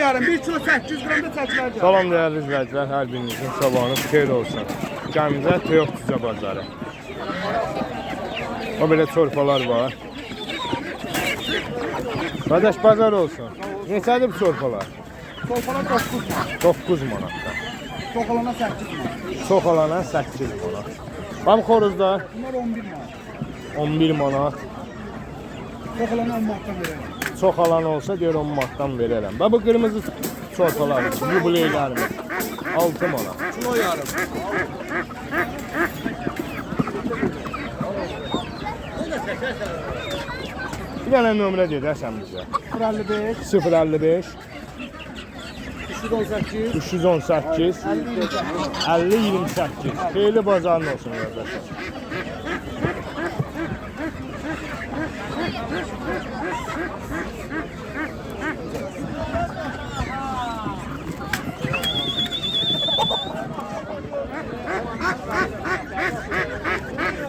yarım, 1 kilo 800 gram da çəkiləcək. Salam değerli izleyiciler, her birinizin sabahınız xeyir olsun. Gəncə Teyox Cüzə bazarı. O belə çorpalar var. Qardaş bazar olsun. Neçədir bu çorpalar? Çorpalar 9 manat. 9 manatdan. Çox olana 8 manat. Çox alana 8 manat. Bam xoruzda Bunlar 11 manat. 11 manat. Çox olana 10 manatdan verərəm. Çox alan olsa deyir 10 manatdan verərəm. Bax bu qırmızı çorpalar, yubileylərimiz 6 manat. Kilo yarım. Bir dənə nömrə dedərsən bizə. 055, 055 318, 318 50 28. Xeyirli bazarın olsun qardaşlar.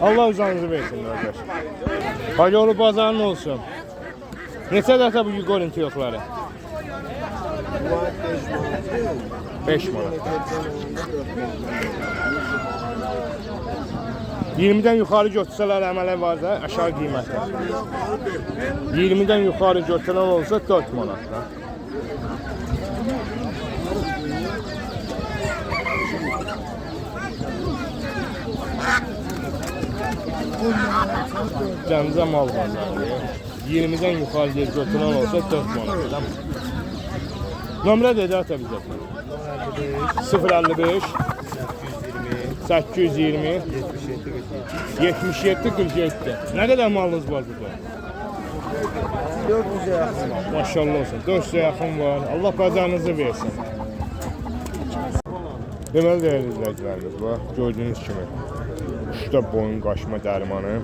Allah uzanızı versin kardeş. Hayırlı bazarın olsun. Neçə dəfə bu Yugorin tiyokları? 5 manat. 20'den yukarı götürsələr əmələ var da aşağı qiymətə. 20'den yukarı götürən olsa 4 manatda. Gəncə mal bazarı. 20'den yukarı götürən olsa 4 manatda. Nömrə dedi ata bizə. 055 820 77 47. Nə qədər malınız var burada? 400'e yaxın var. Maşallah olsun. 400'e yaxın var. Allah bazarınızı versin. Deməli değerli izləyicilərimiz var. Gördüyünüz kimi uçda boyun qaşma dərmanı.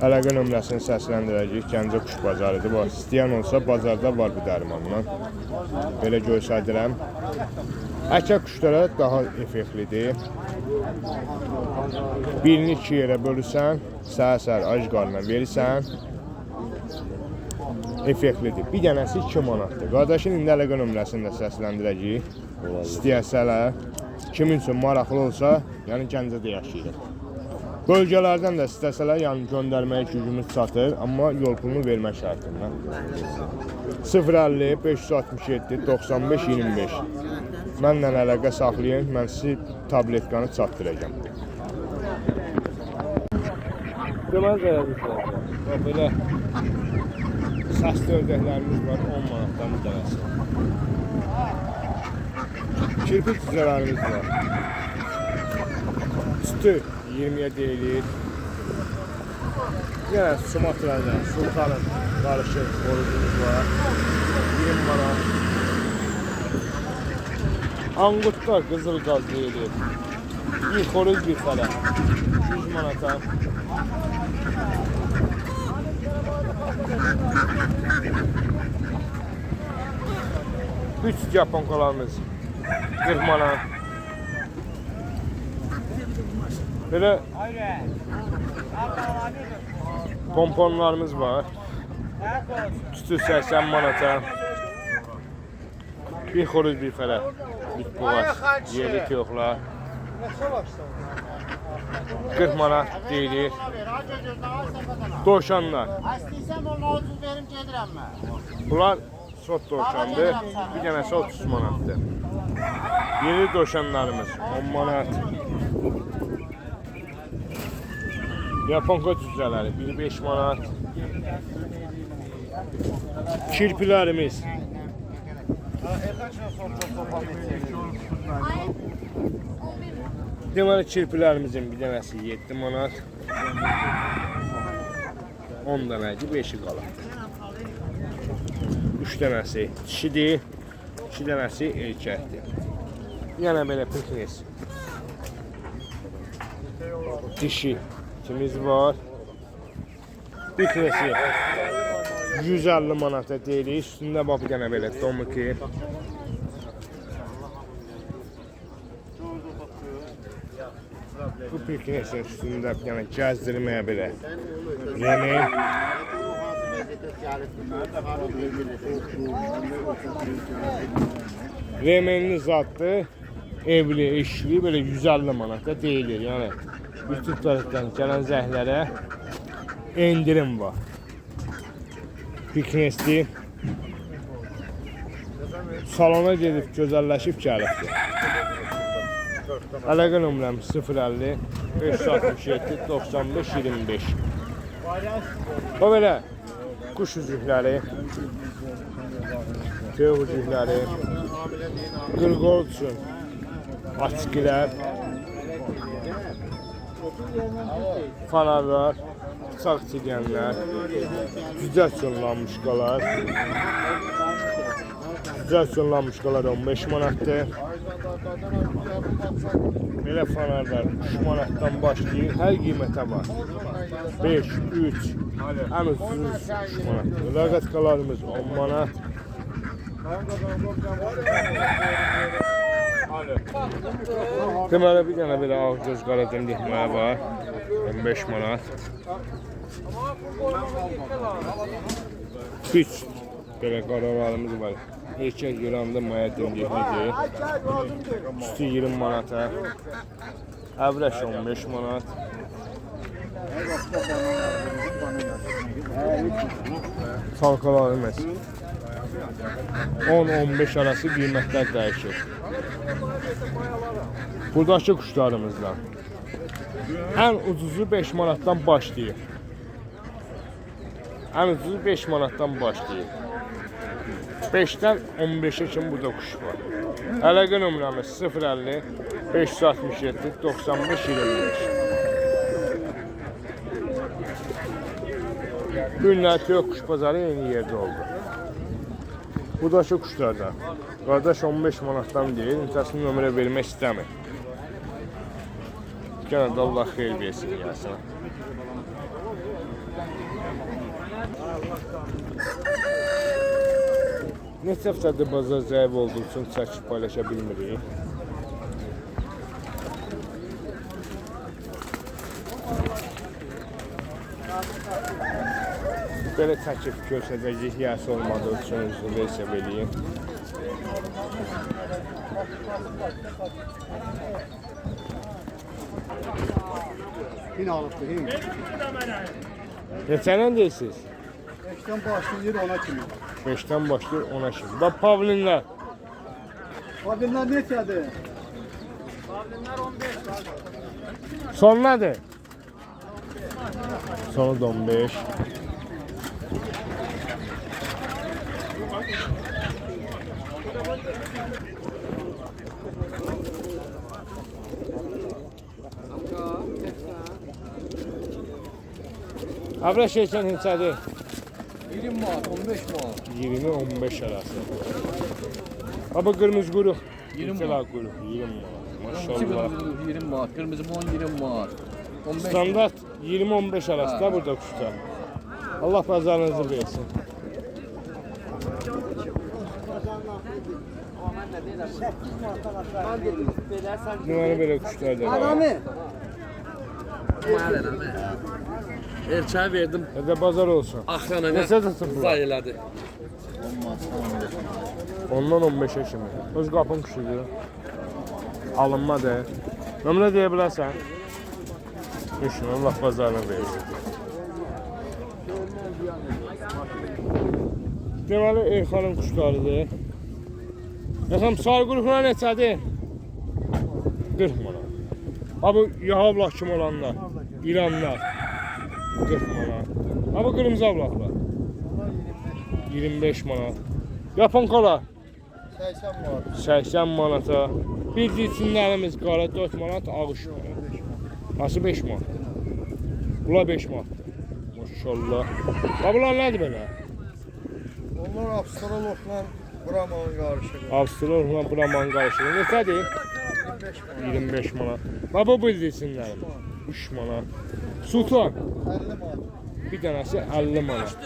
Əlaqə nömrəsini səsləndirəcəyik. Gəncə Quş bazarıdır. Bax, istəyən olsa bazarda var bu dərmandan. Belə göstərirəm. Əkə quşlara daha effektlidir. Birini 2 yerə bölürsən, səhər-səhər ac qarnına verirsən, effektlidir. Bir dənəsi 2 manatdır. Qardaşın indi əlaqə nömrəsini də səsləndirəcəyik. İstəyəsələr, kimin üçün maraqlı olsa, yəni Gəncədə yaşayır. Bölgələrdən də istəsələr, yəni göndərməyə gücümüz çatır, amma yol pulunu vermək şərtindən. 050 567 95 25. Mənlə əlaqə saxlayın, mən sizi tabletkanı çatdıracağım. Deməli dəyərliklər, belə səsli ördəklərimiz var, 10 manatdan bir dənəsi. Kirpi cüzələrimiz var. Sütü 20'ye deyilir. Yenə Sumatra'dan, Sultanın qarışıq xoruzumuz var. 20 manat. Anqutlar qızıl qaz deyilir. Bir xoruz bir fələ. 100 manata. Üç japonkalarımız 40 manat. Böyle pomponlarımız var. Tütü 80 manata. Bir xoruz bir fələ. Bir boğaz. Yerli tiyoxlar. 40 manat deyilir. Doşanlar. Bunlar sot doşandır. Bir dənəsi 30 manatdır. Yerli doşanlarımız 10 manat. Yaponka cüzələri 1-5 manat. Kirpilərimiz deməli kirpilərimizin bir dənəsi 7 manat. 10 dənədir, 5-i qalır. 3 dənəsi dişidir, 2 dənəsi erkəkdir. Yəni belə piknis. Dişi ikimiz var. Bir küresi 150 manata deyilir. Üstündə bax bir dənə belə domuki. Bu piknisin üstündə bir dənə gəzdirməyə belə. Yeni Remenli zatdır. Evli, eşli böyle 150 manata deyilir. Yani bütün taraftan gelen zəhlərə indirim var. Piknesli salona gedib gözəlləşib gəlibdir. Əlaqə nömrəm 050 567 95 25. O belə kuş üzükləri, tövb üzükləri, qırqol üçün açıqlər, fanarlar, bıçaq çəkənlər, cücə üçün lamuşqalar, 15 manatdır. Belə fanarlar 3 manatdan başlayır, hər qiymətə var. 5, 3, ən ucuz 3 manatdır. Laqatqalarımız 10 manat. Deməli bir dənə belə ağgöz qaradın dihməyə var. 15 manat. 3 belə qaralarımız var. Erkək yılandı maya döndüyümüzdür. Üstü 20 manata. Əvrəş 15 manat. Salqalarımız 10-15 arası qiymətlər dəyişir. Buradakı quşlarımızdan ən ucuzu 5 manatdan başlayır. Ən ucuzu 5 manatdan başlayır. 5'dən 15'e kimi burada kuş var. Əlaqə nömrəmiz 050 567 95 25. Günlər Tök kuş pazarı yeni yerdə oldu. Buradakı kuşlardan qardaş 15 manatdan deyil, intəsini nömrə vermək istəmir. Gənə də Allah xeyir versin gəlsin. Neçə həftədir bazar zəif olduğu üçün çəkib paylaşa bilmirik. Belə çəkib göstərəcək yəsi olmadığı üçün üzrü hesab edeyim. Yine alıptı. Neçədən deyirsiniz? 5'ten başlayır 10'a kimi. 5'ten başlayır 10'a şimdi. Bak pavlinler. Pavlinler neçədir? Pavlinler 15 var. Son nedir? Sonu da 15. Abla şeysen hesabı 20 manat, 15 manat. 20-15 arası. Baba kırmızı kuyruk. 20 manat. Kuyruk 20 manat. Maşallah. 20 manat, kırmızı mon 20 manat. 15 Standart 20-15 arası da burada kuşlar. Allah pazarınızı versin. Numara böyle kuşlar da var. Erçəyə verdim. Hadi pazar olsun. Axrana Ne satılsın bu? zay elədi. Ondan 15'e şimdi. Öz kapın kuşudur. Alınma de. Nömrə deyə bilərsən. Düşün, Allah pazarını versin. Deməli, Elxanın kuşlarıdır. Elxan, sarı quruklar neçədir? 40 manat. Ha bu yahavlaq kim olanlar? İranlar. 40 manat. Ha bu qırmızı avlaqlar? 25 manat. Yaponkalar? 80 manat. 80 manata. Bildiçinlərimiz qara 4 manat, ağış manat. Hası 5 manat. Bunlar 5 manat. Maşallah. Ha bunlar nədir belə? Onlar Avstralokla Brahman qarışır. Avstralokla Brahman qarışır. Neçədir? 25 manat. Ha bu bildiçinlərim. 3 manat. Sultan. 50 manat. Bir dənəsi 50 manat.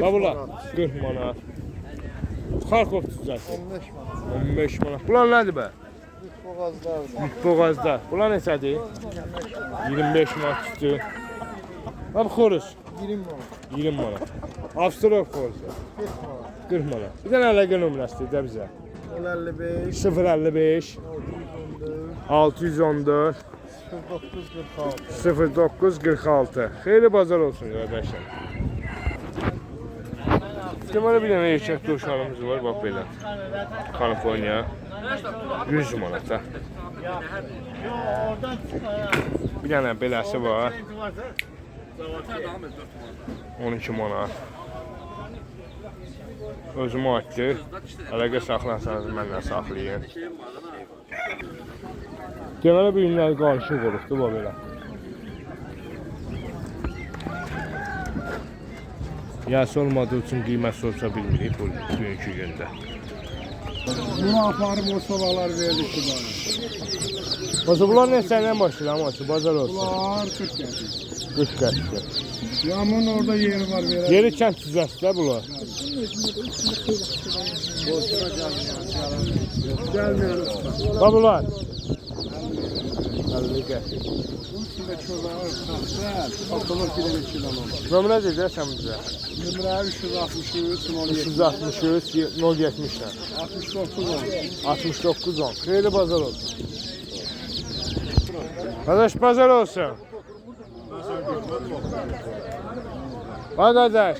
Ha bunlar 40 manat. Xarkov tüccarı. 15 manat. 15 manat. Bunlar nədir bə? Boğazlardır. Boğazda. Bunlar neçədir? 25 manat üstü. Abi xoruz 20 manat. 20 manat. Avstraliyaq xoruzu 40 manat. 40 manat. Bir dənə əlaqə nömrəsi də bizə. 55 055 614 0946. 0946. Xeyirli bazar olsun qardaşlar. Deməli bir dənə erkək dovşanımız var, bax belə. Kaliforniya 100 manata. Bir dənə beləsi var. 12 manat. Özümə aiddir. Əlaqə saxlarsanız məndən saxlayın. Deməli bu günlər qarışıq olubdur, bax belə. Yası olmadığı üçün qiymət soruşa bilmirik bu bugünkü gündə. Bunu aparıb o sobalar verdik ki bana. Olsa bunlar neçədən başlayır ama bazar olsun. Bunlar 40 gəlir. 40 qəşdir. Yağmurun orada yeri var verək. Yeri kənd cüzəsi də bunlar. Boşuna gelmeyen usta. Bax bunlar. 50 qəşdir. Bu üstünde çözer, sahter, satılır bir de kilon olur. Nömrə deyəcəksən bizə. Nömrə 363, 363 070 69 10. 69 10. Xeyirli bazar olsun. Qardaş bazar olsun. Bax qardaş.